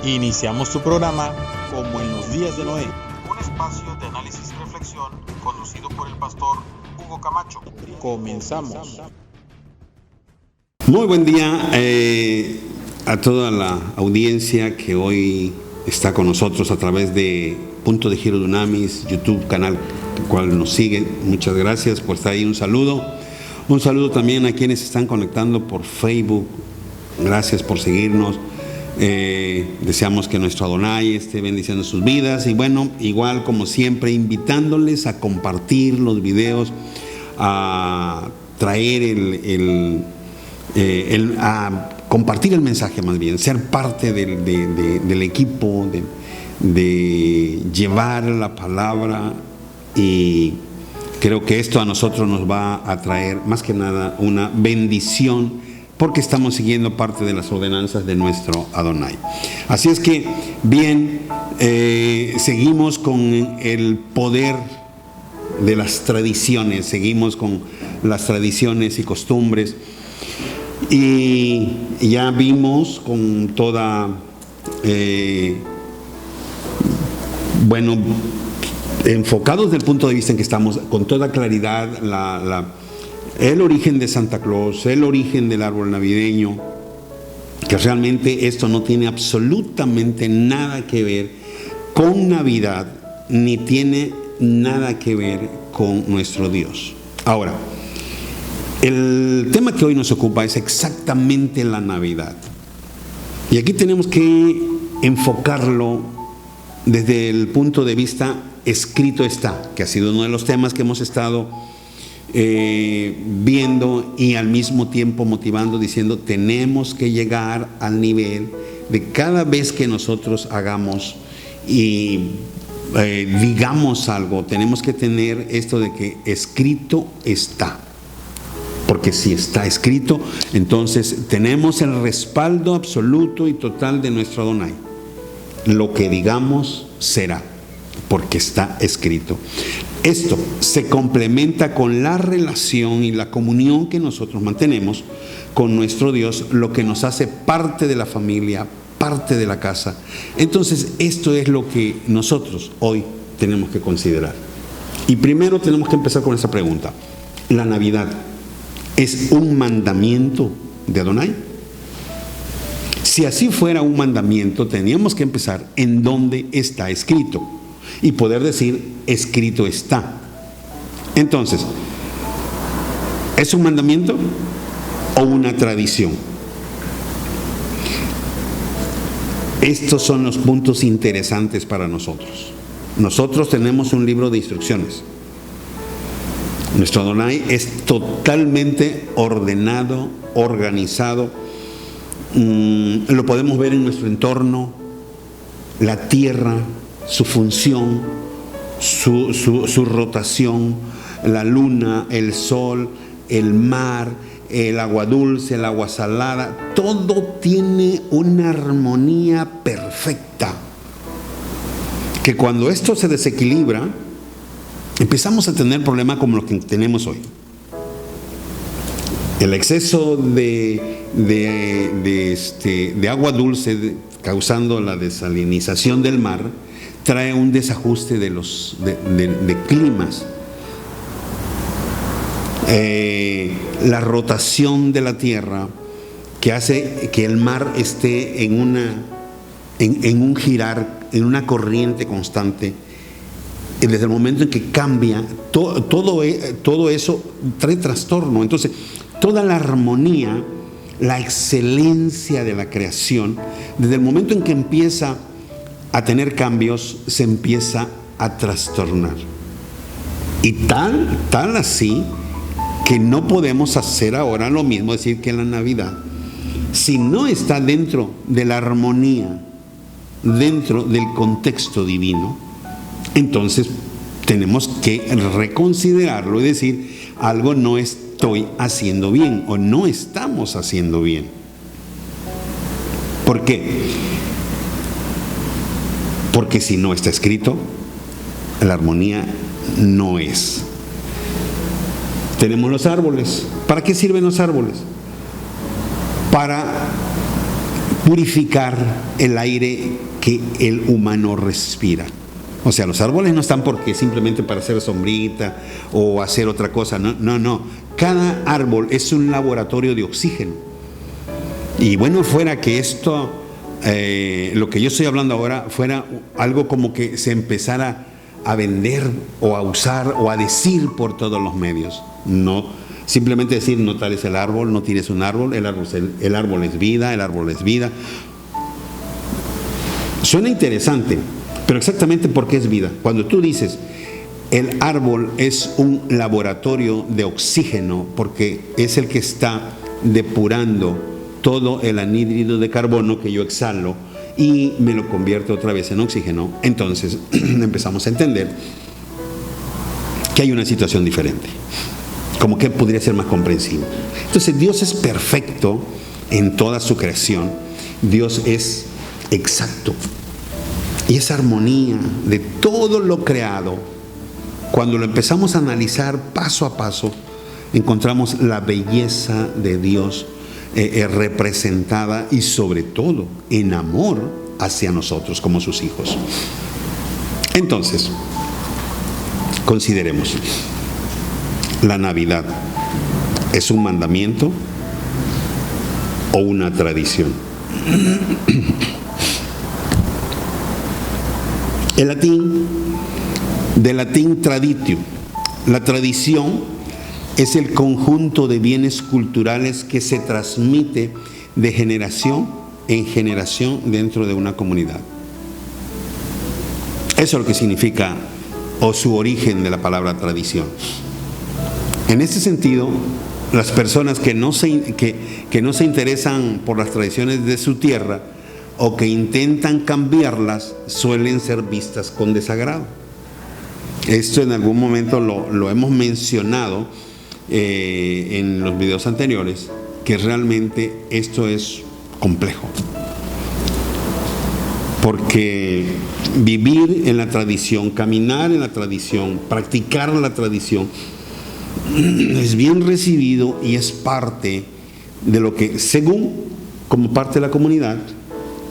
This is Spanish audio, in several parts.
Iniciamos tu programa como en los días de Noé, un espacio de análisis y reflexión conducido por el pastor Hugo Camacho. Comenzamos. Muy buen día a toda la audiencia que hoy está con nosotros a través de Punto de Giro Dunamis, YouTube, canal el cual nos sigue. Muchas gracias por estar ahí. Un saludo también a quienes se están conectando por Facebook. Gracias por seguirnos. Deseamos que nuestro Adonai esté bendiciendo sus vidas y bueno, igual como siempre, invitándoles a compartir los videos, a traer a compartir el mensaje, más bien, ser parte del equipo, de llevar la palabra, y creo que esto a nosotros nos va a traer más que nada una bendición, porque estamos siguiendo parte de las ordenanzas de nuestro Adonai. Así es que, bien, seguimos con el poder de las tradiciones, seguimos con las tradiciones y costumbres, y ya vimos con toda, enfocados desde el punto de vista en que estamos, con toda claridad, el origen de Santa Claus, el origen del árbol navideño, que realmente esto no tiene absolutamente nada que ver con Navidad, ni tiene nada que ver con nuestro Dios. Ahora, el tema que hoy nos ocupa es exactamente la Navidad. Y aquí tenemos que enfocarlo desde el punto de vista escrito está, que ha sido uno de los temas que hemos estado viendo y al mismo tiempo motivando, diciendo, tenemos que llegar al nivel de cada vez que nosotros hagamos y digamos algo, tenemos que tener esto de que escrito está. Porque si está escrito, entonces tenemos el respaldo absoluto y total de nuestro Adonai. Lo que digamos será, porque está escrito. Esto se complementa con la relación y la comunión que nosotros mantenemos con nuestro Dios, lo que nos hace parte de la familia, parte de la casa. Entonces, esto es lo que nosotros hoy tenemos que considerar. Y primero tenemos que empezar con esa pregunta. ¿La Navidad es un mandamiento de Adonai? Si así fuera un mandamiento, teníamos que empezar en donde está escrito y poder decir, escrito está. Entonces, ¿es un mandamiento o una tradición? Estos son los puntos interesantes para nosotros. Nosotros tenemos un libro de instrucciones. Nuestro Adonai es totalmente ordenado, organizado. Lo podemos ver en nuestro entorno, la tierra, su función, su rotación, la luna, el sol, el mar, el agua dulce, el agua salada, todo tiene una armonía perfecta, que cuando esto se desequilibra, empezamos a tener problemas como los que tenemos hoy. El exceso de agua dulce causando la desalinización del mar trae un desajuste de climas. La rotación de la tierra que hace que el mar esté en un girar, en una corriente constante. Desde el momento en que cambia, todo eso trae trastorno. Entonces, toda la armonía, la excelencia de la creación, desde el momento en que empieza a tener cambios, se empieza a trastornar. Y tal así que no podemos hacer ahora lo mismo, decir que en la Navidad, si no está dentro de la armonía, dentro del contexto divino, entonces tenemos que reconsiderarlo y decir, algo no estoy haciendo bien o no estamos haciendo bien. ¿Por qué? Porque si no está escrito, la armonía no es. Tenemos los árboles. ¿Para qué sirven los árboles? Para purificar el aire que el humano respira. O sea, los árboles no están porque simplemente para hacer sombrita o hacer otra cosa. No. Cada árbol es un laboratorio de oxígeno. Y bueno, fuera que esto, lo que yo estoy hablando ahora, fuera algo como que se empezara a vender o a usar o a decir por todos los medios. No, simplemente decir no tales el árbol, no tires un árbol, el árbol es vida, el árbol es vida. Suena interesante, pero exactamente porque es vida. Cuando tú dices el árbol es un laboratorio de oxígeno porque es el que está depurando todo el anhídrido de carbono que yo exhalo y me lo convierte otra vez en oxígeno, entonces empezamos a entender que hay una situación diferente, como que podría ser más comprensible. Entonces Dios es perfecto en toda su creación, Dios es exacto y esa armonía de todo lo creado, cuando lo empezamos a analizar paso a paso, encontramos la belleza de Dios representada y sobre todo en amor hacia nosotros como sus hijos. Entonces, consideremos, ¿la Navidad es un mandamiento o una tradición? El latín, del latín traditio, la tradición es el conjunto de bienes culturales que se transmite de generación en generación dentro de una comunidad. Eso es lo que significa o su origen de la palabra tradición. En este sentido, las personas que no se interesan por las tradiciones de su tierra o que intentan cambiarlas suelen ser vistas con desagrado. Esto en algún momento lo hemos mencionado en los videos anteriores, que realmente esto es complejo, porque vivir en la tradición, caminar en la tradición, practicar la tradición es bien recibido y es parte de lo que, según como parte de la comunidad,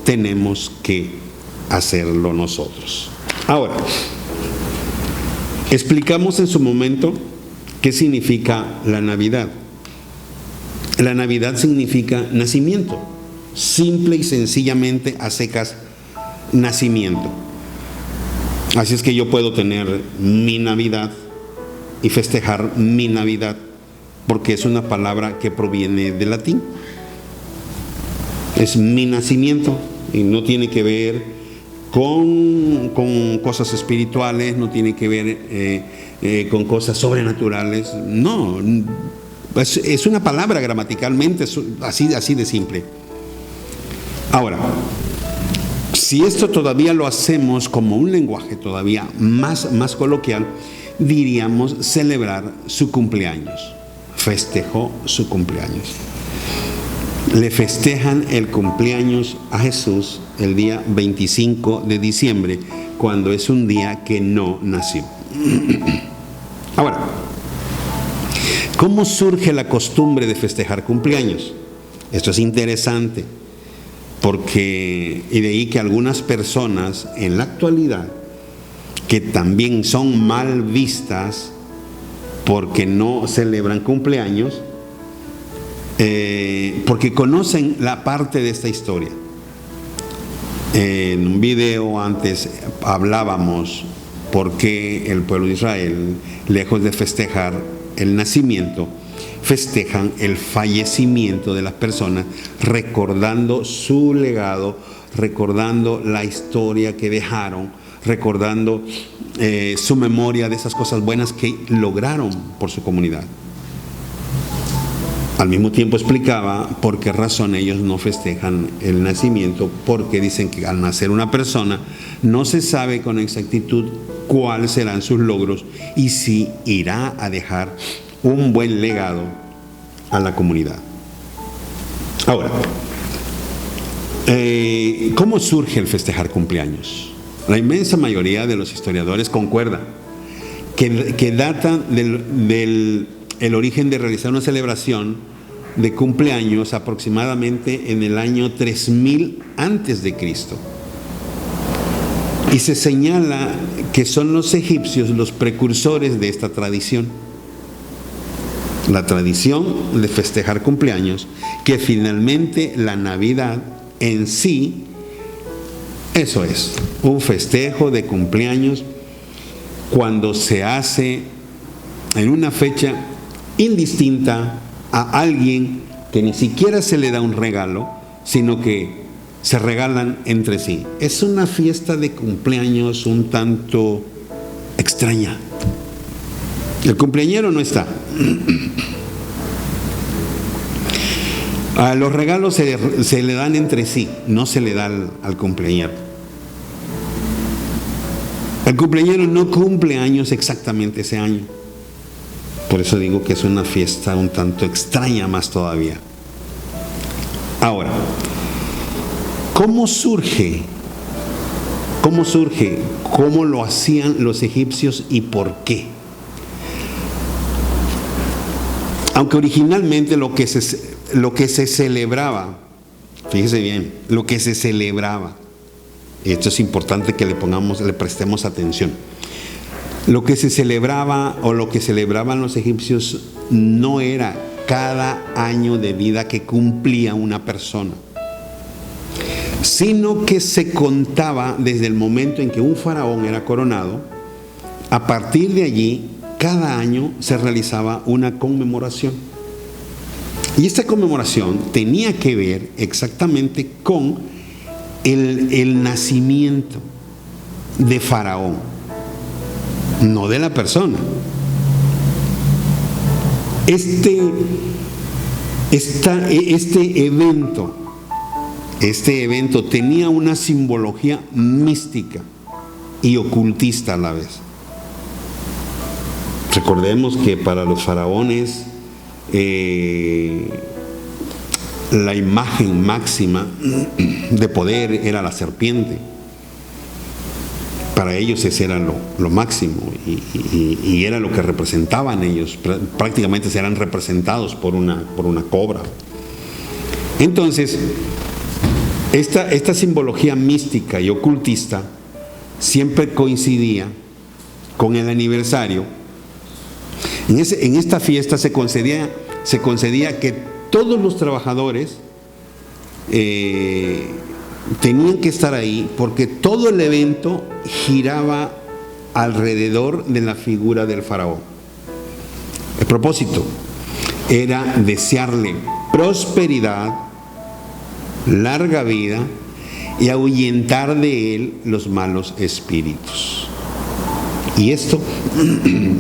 tenemos que hacerlo nosotros. Ahora, explicamos en su momento ¿qué significa la Navidad? La Navidad significa nacimiento, simple y sencillamente a secas, nacimiento. Así es que yo puedo tener mi Navidad y festejar mi Navidad, porque es una palabra que proviene del latín. Es mi nacimiento y no tiene que ver con cosas espirituales, no tiene que ver con cosas sobrenaturales. No, es una palabra gramaticalmente así de simple. Ahora, si esto todavía lo hacemos como un lenguaje todavía más coloquial, diríamos celebrar su cumpleaños. Festejó su cumpleaños. Le festejan el cumpleaños a Jesús el día 25 de diciembre, cuando es un día que no nació. Ahora, ¿cómo surge la costumbre de festejar cumpleaños? Esto es interesante, porque y de ahí que algunas personas en la actualidad, que también son mal vistas porque no celebran cumpleaños, porque conocen la parte de esta historia. En un video antes hablábamos por qué el pueblo de Israel, lejos de festejar el nacimiento, festejan el fallecimiento de las personas, recordando su legado, recordando la historia que dejaron, recordando su memoria de esas cosas buenas que lograron por su comunidad. Al mismo tiempo explicaba por qué razón ellos no festejan el nacimiento, porque dicen que al nacer una persona no se sabe con exactitud cuáles serán sus logros y si irá a dejar un buen legado a la comunidad. Ahora, ¿cómo surge el festejar cumpleaños? La inmensa mayoría de los historiadores concuerdan que data del origen de realizar una celebración de cumpleaños aproximadamente en el año 3000 antes de Cristo. Y se señala que son los egipcios los precursores de esta tradición. La tradición de festejar cumpleaños, que finalmente la Navidad en sí, eso es, un festejo de cumpleaños cuando se hace en una fecha indistinta a alguien que ni siquiera se le da un regalo, sino que se regalan entre sí. Es una fiesta de cumpleaños un tanto extraña. El cumpleañero no está. Los regalos se le dan entre sí, no se le da al cumpleañero. El cumpleañero no cumple años exactamente ese año. Por eso digo que es una fiesta un tanto extraña más todavía. Ahora, ¿cómo surge? ¿Cómo lo hacían los egipcios y por qué? Aunque originalmente lo que se celebraba, fíjese bien, lo que se celebraba, y esto es importante que le prestemos atención. Lo que se celebraba o lo que celebraban los egipcios no era cada año de vida que cumplía una persona, sino que se contaba desde el momento en que un faraón era coronado. A partir de allí, cada año se realizaba una conmemoración. Y esta conmemoración tenía que ver exactamente con el nacimiento de Faraón, no de la persona. Este evento tenía una simbología mística y ocultista a la vez. Recordemos que para los faraones la imagen máxima de poder era la serpiente. Para ellos ese era lo máximo y era lo que representaban ellos. Prácticamente serán representados por una cobra. Entonces, esta simbología mística y ocultista siempre coincidía con el aniversario. En esta fiesta se concedía que todos los trabajadores tenían que estar ahí, porque todo el evento giraba alrededor de la figura del faraón. El propósito era desearle prosperidad, larga vida y ahuyentar de él los malos espíritus. Y esto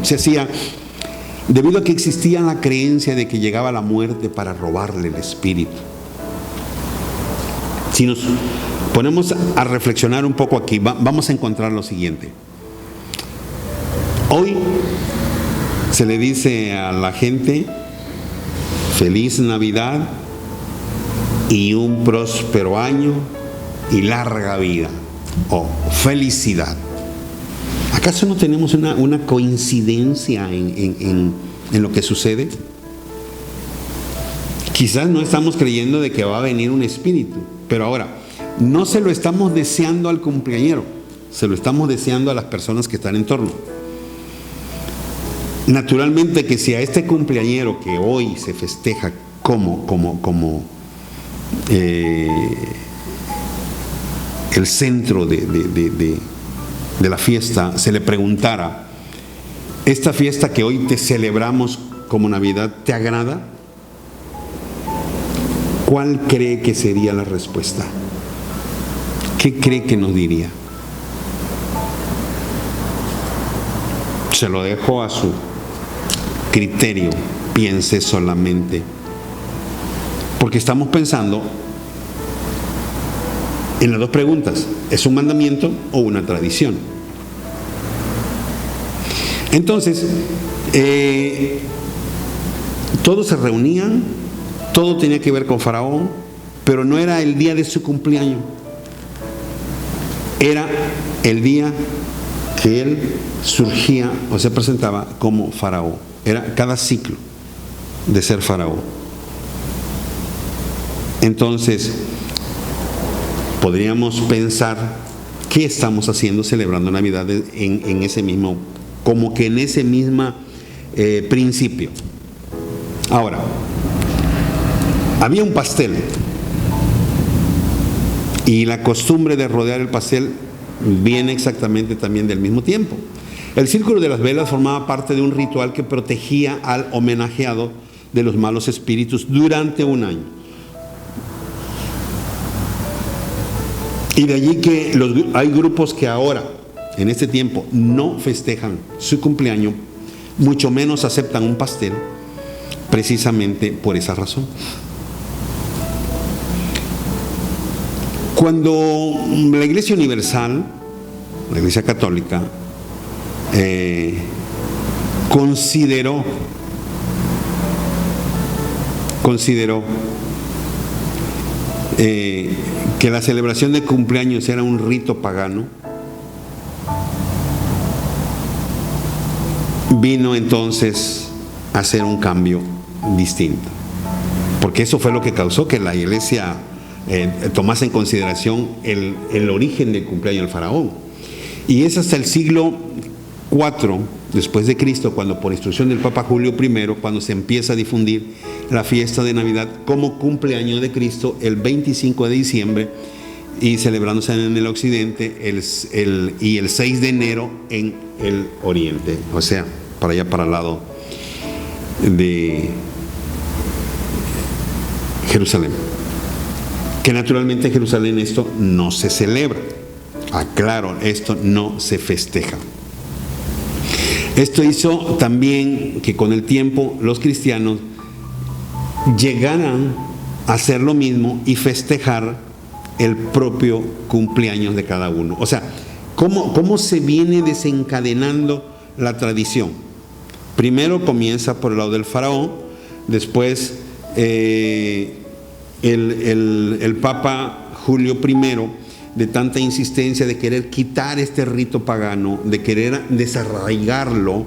se hacía debido a que existía la creencia de que llegaba la muerte para robarle el espíritu. Si nos ponemos a reflexionar un poco aquí, vamos a encontrar lo siguiente. Hoy se le dice a la gente feliz Navidad y un próspero año y larga vida, o felicidad. ¿Acaso no tenemos una coincidencia en lo que sucede? Quizás no estamos creyendo de que va a venir un espíritu, pero ahora, no se lo estamos deseando al cumpleañero, se lo estamos deseando a las personas que están en torno. Naturalmente que si a este cumpleañero que hoy se festeja como el centro de la fiesta, se le preguntara: ¿esta fiesta que hoy te celebramos como Navidad te agrada? ¿Cuál cree que sería la respuesta? ¿Qué cree que nos diría? Se lo dejo a su criterio, piense solamente, porque estamos pensando en las dos preguntas: ¿es un mandamiento o una tradición? Entonces, todos se reunían, todo tenía que ver con Faraón, pero no era el día de su cumpleaños, era el día que él surgía o se presentaba como Faraón. Era cada ciclo de ser Faraón. Entonces, podríamos pensar, ¿qué estamos haciendo celebrando Navidad en ese mismo, como que en ese mismo principio? Ahora, había un pastel y la costumbre de rodear el pastel viene exactamente también del mismo tiempo. El círculo de las velas formaba parte de un ritual que protegía al homenajeado de los malos espíritus durante un año. Y de allí que hay grupos que ahora, en este tiempo, no festejan su cumpleaños, mucho menos aceptan un pastel, precisamente por esa razón. Cuando la Iglesia Universal, la Iglesia Católica, consideró que la celebración de cumpleaños era un rito pagano, vino entonces a hacer un cambio distinto, porque eso fue lo que causó que la Iglesia tomase en consideración el origen del cumpleaños del faraón. Y es hasta el siglo IV después de Cristo, cuando por instrucción del Papa Julio I, cuando se empieza a difundir la fiesta de Navidad como cumpleaños de Cristo el 25 de diciembre y celebrándose en el occidente y el 6 de enero en el oriente, o sea, para allá, para el lado de Jerusalén. Que naturalmente en Jerusalén esto no se celebra. Aclaro, esto no se festeja. Esto hizo también que con el tiempo los cristianos llegaran a hacer lo mismo y festejar el propio cumpleaños de cada uno. O sea, ¿cómo se viene desencadenando la tradición? Primero comienza por el lado del faraón, después el Papa Julio I, de tanta insistencia de querer quitar este rito pagano, de querer desarraigarlo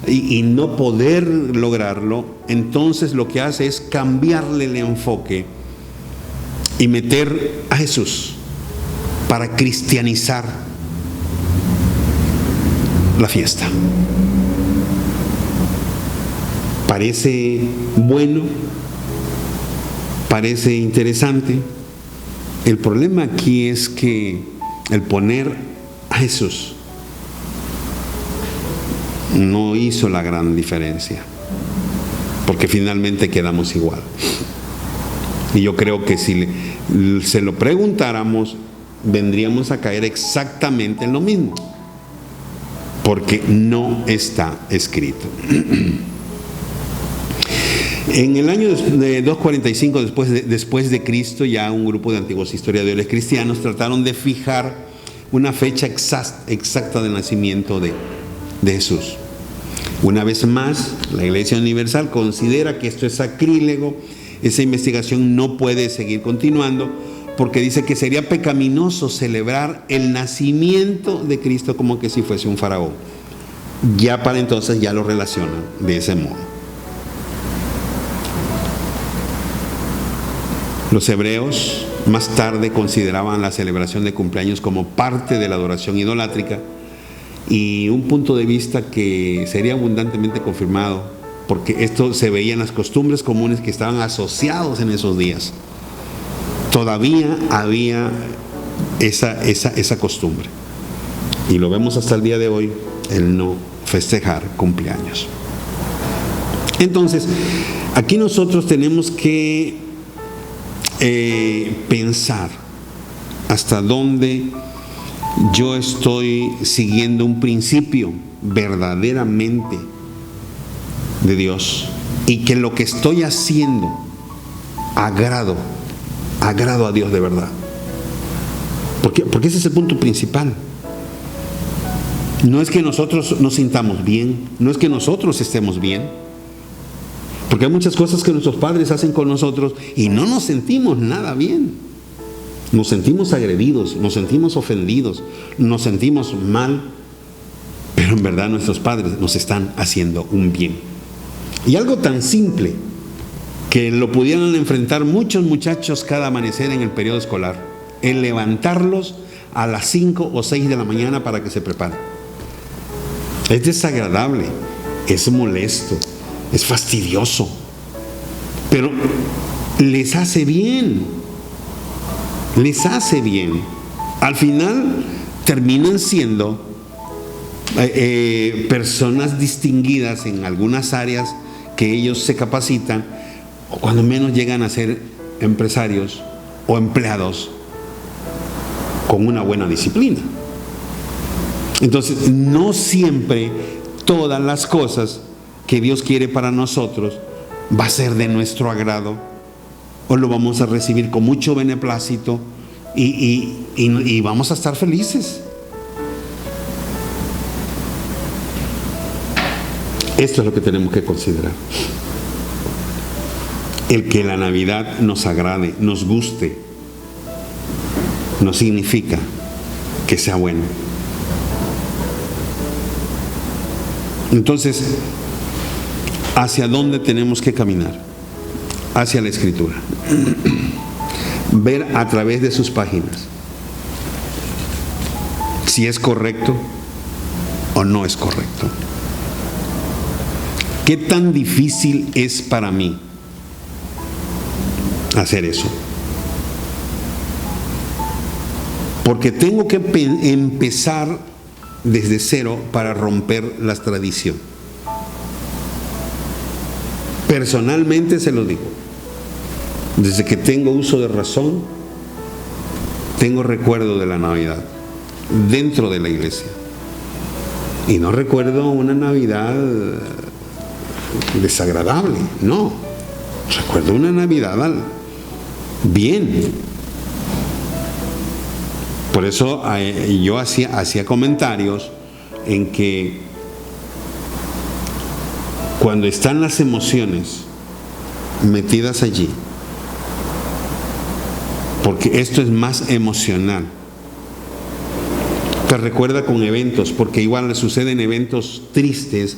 y no poder lograrlo, entonces lo que hace es cambiarle el enfoque y meter a Jesús para cristianizar la fiesta. Parece bueno, parece interesante. El problema aquí es que el poner a Jesús no hizo la gran diferencia, porque finalmente quedamos igual. Y yo creo que si se lo preguntáramos, vendríamos a caer exactamente en lo mismo, porque no está escrito. En el año de 245 después de Cristo, ya un grupo de antiguos historiadores cristianos trataron de fijar una fecha exacta del nacimiento de Jesús. Una vez más, la Iglesia Universal considera que esto es sacrílego. Esa investigación no puede seguir continuando porque dice que sería pecaminoso celebrar el nacimiento de Cristo como que si fuese un faraón. Ya para entonces ya lo relacionan de ese modo. Los hebreos más tarde consideraban la celebración de cumpleaños como parte de la adoración idolátrica, y un punto de vista que sería abundantemente confirmado, porque esto se veía en las costumbres comunes que estaban asociados en esos días. Todavía había esa costumbre, y lo vemos hasta el día de hoy, el no festejar cumpleaños. Entonces, aquí nosotros tenemos que pensar hasta dónde yo estoy siguiendo un principio verdaderamente de Dios y que lo que estoy haciendo agrado a Dios de verdad. Porque ese es el punto principal. No es que nosotros nos sintamos bien, no es que nosotros estemos bien. Porque hay muchas cosas que nuestros padres hacen con nosotros y no nos sentimos nada bien. Nos sentimos agredidos, nos sentimos ofendidos, nos sentimos mal, pero en verdad nuestros padres nos están haciendo un bien. Y algo tan simple que lo pudieran enfrentar muchos muchachos cada amanecer en el periodo escolar, el levantarlos a las 5 o 6 de la mañana para que se preparen. Es desagradable, es molesto, es fastidioso, pero les hace bien, Al final terminan siendo personas distinguidas en algunas áreas que ellos se capacitan, o cuando menos llegan a ser empresarios o empleados con una buena disciplina. Entonces, no siempre todas las cosas que Dios quiere para nosotros va a ser de nuestro agrado, o lo vamos a recibir con mucho beneplácito y vamos a estar felices. Esto es lo que tenemos que considerar. El que la Navidad nos agrade, nos guste, no significa que sea bueno. Entonces, ¿hacia dónde tenemos que caminar? Hacia la Escritura. Ver a través de sus páginas si es correcto o no es correcto. ¿Qué tan difícil es para mí hacer eso? Porque tengo que empezar desde cero para romper la tradición. Personalmente se lo digo. Desde que tengo uso de razón, tengo recuerdo de la Navidad dentro de la iglesia. Y no recuerdo una Navidad desagradable, no. Recuerdo una Navidad bien. Por eso yo hacía comentarios en que cuando están las emociones metidas allí, porque esto es más emocional, te recuerda con eventos, porque igual le suceden eventos tristes,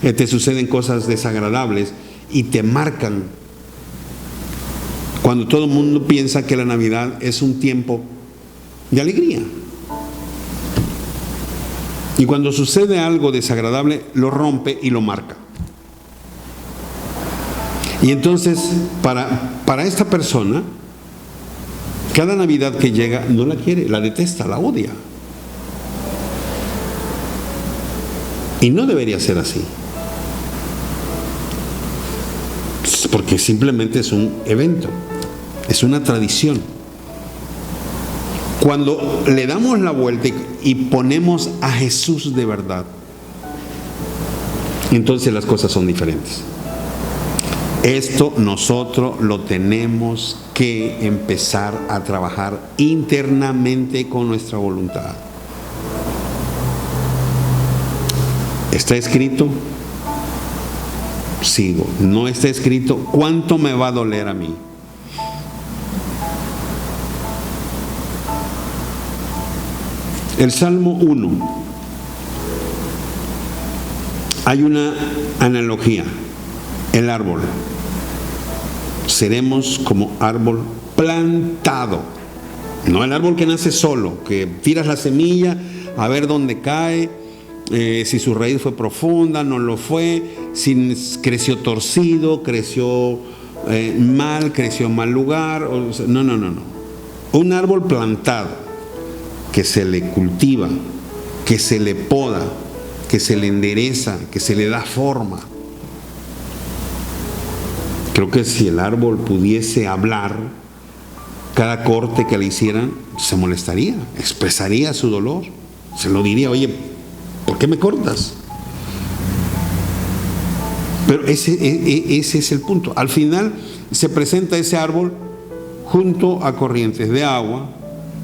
te suceden cosas desagradables y te marcan. Cuando todo el mundo piensa que la Navidad es un tiempo de alegría, y cuando sucede algo desagradable lo rompe y lo marca. Y entonces para esta persona, cada Navidad que llega no la quiere, la detesta, la odia. Y no debería ser así, porque simplemente es un evento, es una tradición. Cuando le damos la vuelta y ponemos a Jesús de verdad, entonces las cosas son diferentes. Esto nosotros lo tenemos que empezar a trabajar internamente con nuestra voluntad. ¿Está escrito? Sigo. ¿No está escrito? ¿Cuánto me va a doler a mí? El Salmo 1. Hay una analogía. El árbol. Seremos como árbol plantado. No el árbol que nace solo, que tiras la semilla a ver dónde cae, si su raíz fue profunda, no lo fue, si creció torcido, creció mal, creció en mal lugar. No. Un árbol plantado, que se le cultiva, que se le poda, que se le endereza, que se le da forma. Creo que si el árbol pudiese hablar, cada corte que le hicieran se molestaría, expresaría su dolor, se lo diría: oye, ¿por qué me cortas? Pero ese es el punto. Al final se presenta ese árbol junto a corrientes de agua,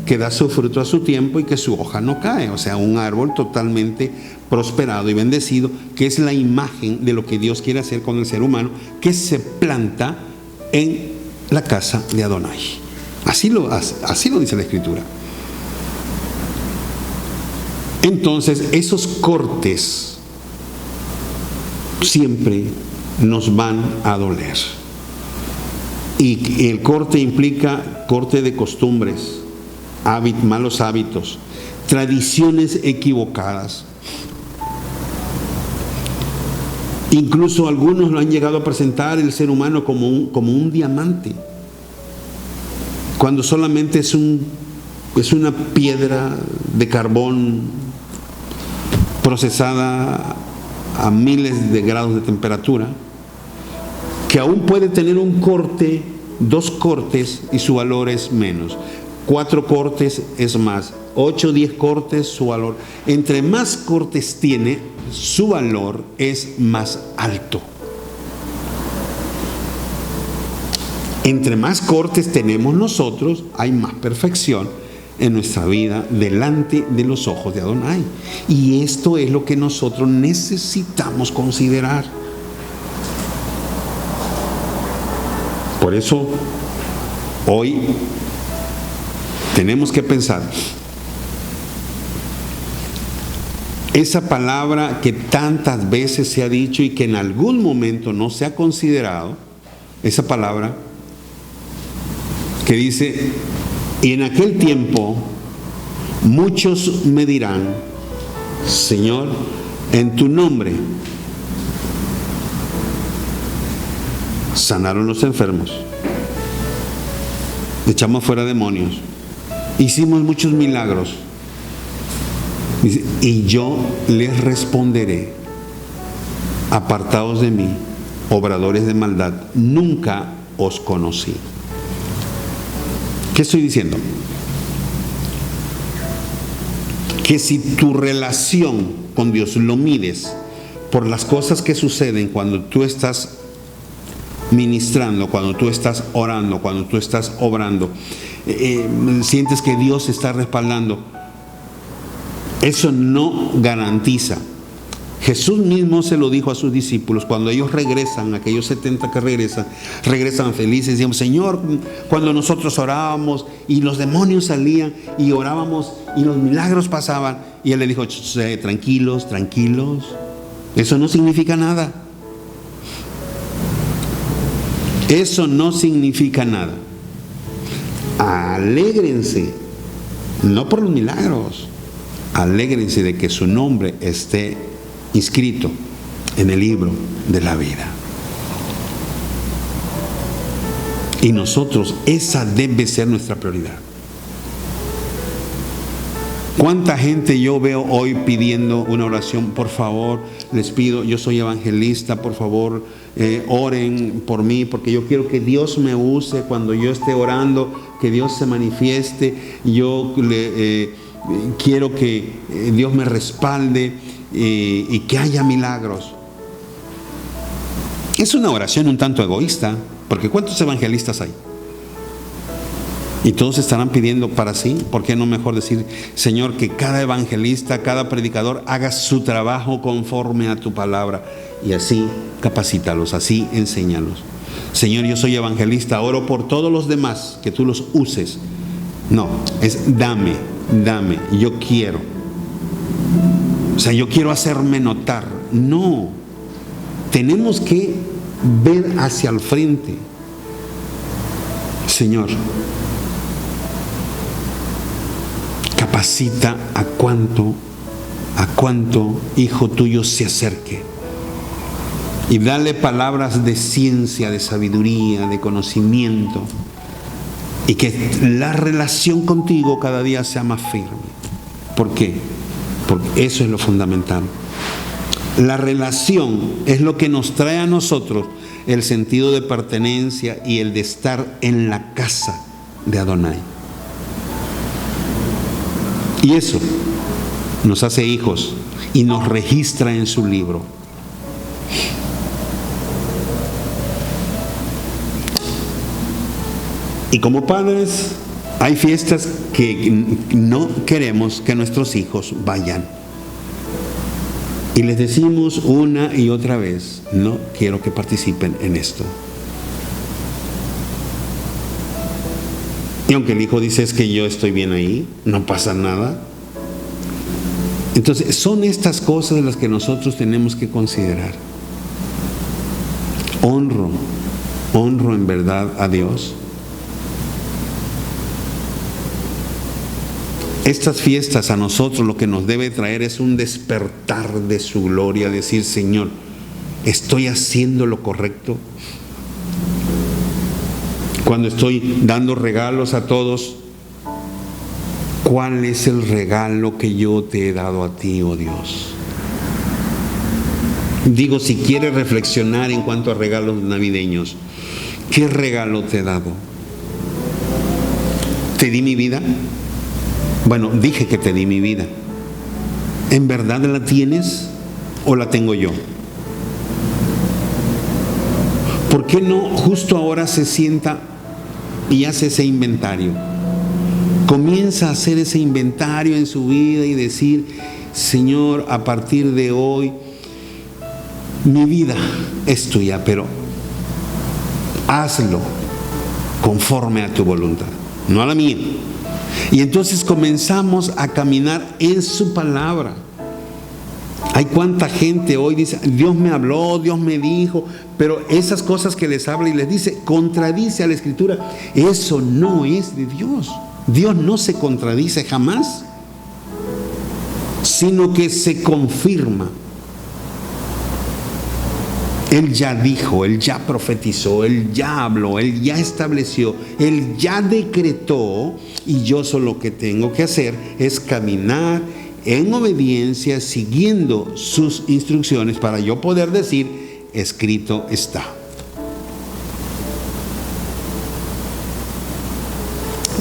que da su fruto a su tiempo y que su hoja no cae. O sea, un árbol totalmente prosperado y bendecido, que es la imagen de lo que Dios quiere hacer con el ser humano, que se planta en la casa de Adonai. Así lo dice la Escritura. Entonces, esos cortes siempre nos van a doler. Y el corte implica corte de costumbres, malos hábitos, tradiciones equivocadas. Incluso algunos lo han llegado a presentar el ser humano como un diamante, cuando solamente es una piedra de carbón procesada a miles de grados de temperatura, que aún puede tener un corte, 2 cortes y su valor es menos, 4 cortes es más, 8 o 10 cortes su valor. Entre más cortes tiene, su valor es más alto. Entre más cortes tenemos nosotros, hay más perfección en nuestra vida delante de los ojos de Adonai. Y esto es lo que nosotros necesitamos considerar. Por eso, hoy tenemos que pensar, esa palabra que tantas veces se ha dicho y que en algún momento no se ha considerado, esa palabra que dice: y en aquel tiempo muchos me dirán, Señor, en tu nombre sanaron los enfermos, echamos fuera demonios, hicimos muchos milagros. Y yo les responderé: apartaos de mí, obradores de maldad, nunca os conocí. ¿Qué estoy diciendo? Que si tu relación con Dios lo mides por las cosas que suceden cuando tú estás ministrando, cuando tú estás orando, cuando tú estás obrando, sientes que Dios está respaldando, eso no garantiza. Jesús mismo se lo dijo a sus discípulos cuando ellos regresan, aquellos 70 que regresan felices, diciendo: Señor, cuando nosotros orábamos y los demonios salían y orábamos y los milagros pasaban, y Él le dijo: tranquilos, tranquilos, eso no significa nada. Eso no significa nada. Alégrense, no por los milagros, alégrense de que su nombre esté inscrito en el libro de la vida. Y nosotros, esa debe ser nuestra prioridad. ¿Cuánta gente yo veo hoy pidiendo una oración? Por favor, les pido, yo soy evangelista, por favor, oren por mí, porque yo quiero que Dios me use cuando yo esté orando, que Dios se manifieste. Yo quiero que Dios me respalde y que haya milagros. Es una oración un tanto egoísta, porque ¿cuántos evangelistas hay? Y todos estarán pidiendo para sí. ¿Por qué no mejor decir: Señor, que cada evangelista, cada predicador haga su trabajo conforme a tu palabra, y así capacítalos, así enséñalos? Señor, yo soy evangelista, oro por todos los demás, que tú los uses. No, es dame, yo quiero. O sea, yo quiero hacerme notar. No, tenemos que ver hacia el frente. Señor, capacita a cuanto hijo tuyo se acerque, y dale palabras de ciencia, de sabiduría, de conocimiento, y que la relación contigo cada día sea más firme. ¿Por qué? Porque eso es lo fundamental. La relación es lo que nos trae a nosotros el sentido de pertenencia y el de estar en la casa de Adonai. Y eso nos hace hijos y nos registra en su libro. Y como padres, hay fiestas que no queremos que nuestros hijos vayan. Y les decimos una y otra vez: no quiero que participen en esto. Y aunque el hijo dice: es que yo estoy bien ahí, no pasa nada. Entonces, son estas cosas las honro en verdad a Dios? Estas fiestas a nosotros lo que nos debe traer es un despertar de su gloria, decir: Señor, ¿estoy haciendo lo correcto? Cuando estoy dando regalos a todos, ¿cuál es el regalo que yo te he dado a ti, oh Dios? Digo, si quieres reflexionar en cuanto a regalos navideños, ¿qué regalo te he dado? ¿Te di mi vida? Bueno, dije que te di mi vida. ¿En verdad la tienes o la tengo yo? ¿Por qué no justo ahora se sienta y hace ese inventario? Comienza a hacer ese inventario en su vida y decir: Señor, a partir de hoy mi vida es tuya, pero hazlo conforme a tu voluntad, no a la mía. Y entonces comenzamos a caminar en su palabra. Hay cuánta gente hoy dice: Dios me habló, Dios me dijo, pero esas cosas que les habla y les dice contradice a la Escritura. Eso no es de Dios. Dios no se contradice jamás, sino que se confirma. Él ya dijo, Él ya profetizó, Él ya habló, Él ya estableció, Él ya decretó, y yo solo lo que tengo que hacer es caminar en obediencia, siguiendo sus instrucciones, para yo poder decir: escrito está.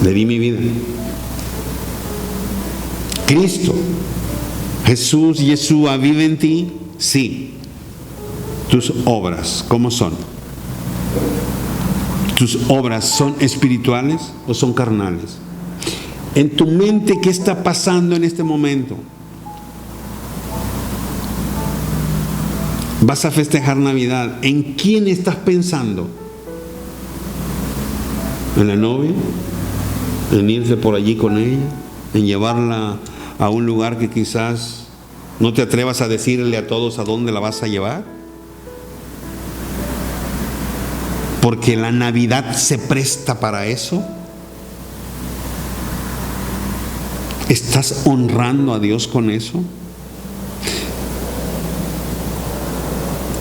Le di mi vida. Cristo, Jesús, Yeshua, ¿vive en ti? Sí. Tus obras, ¿cómo son? ¿Tus obras son espirituales o son carnales? En tu mente, ¿qué está pasando en este momento? Vas a festejar Navidad. ¿En quién estás pensando? ¿En la novia? ¿En irse por allí con ella? ¿En llevarla a un lugar que quizás no te atrevas a decirle a todos a dónde la vas a llevar? Porque la Navidad se presta para eso. ¿Estás honrando a Dios con eso?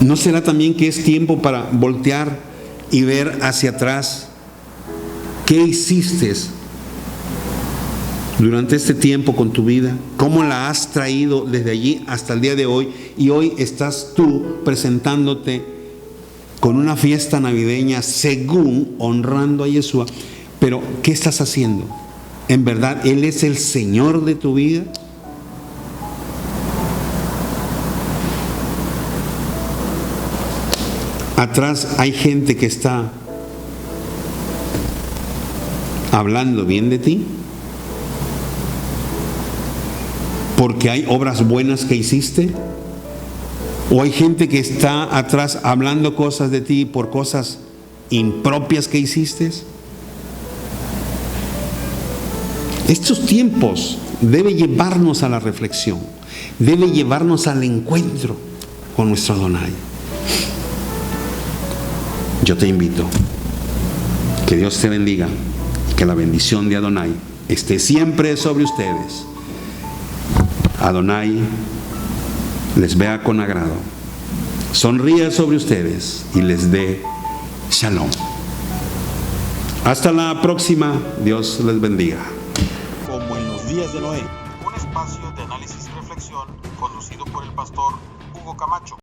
¿No será también que es tiempo para voltear y ver hacia atrás qué hiciste durante este tiempo con tu vida? ¿Cómo la has traído desde allí hasta el día de hoy? Y hoy estás tú presentándote con una fiesta navideña según honrando a Yeshua. Pero ¿qué estás haciendo? ¿En verdad Él es el Señor de tu vida? Atrás hay gente que está hablando bien de ti porque hay obras buenas que hiciste. ¿O hay gente que está atrás hablando cosas de ti por cosas impropias que hiciste? Estos tiempos debe llevarnos a la reflexión, debe llevarnos al encuentro con nuestro Adonai. Yo te invito, que Dios te bendiga, que la bendición de Adonai esté siempre sobre ustedes. Adonai les vea con agrado, sonría sobre ustedes y les dé shalom. Hasta la próxima. Dios les bendiga. Como en los días de Noé, un espacio de análisis y reflexión conducido por el pastor Hugo Camacho.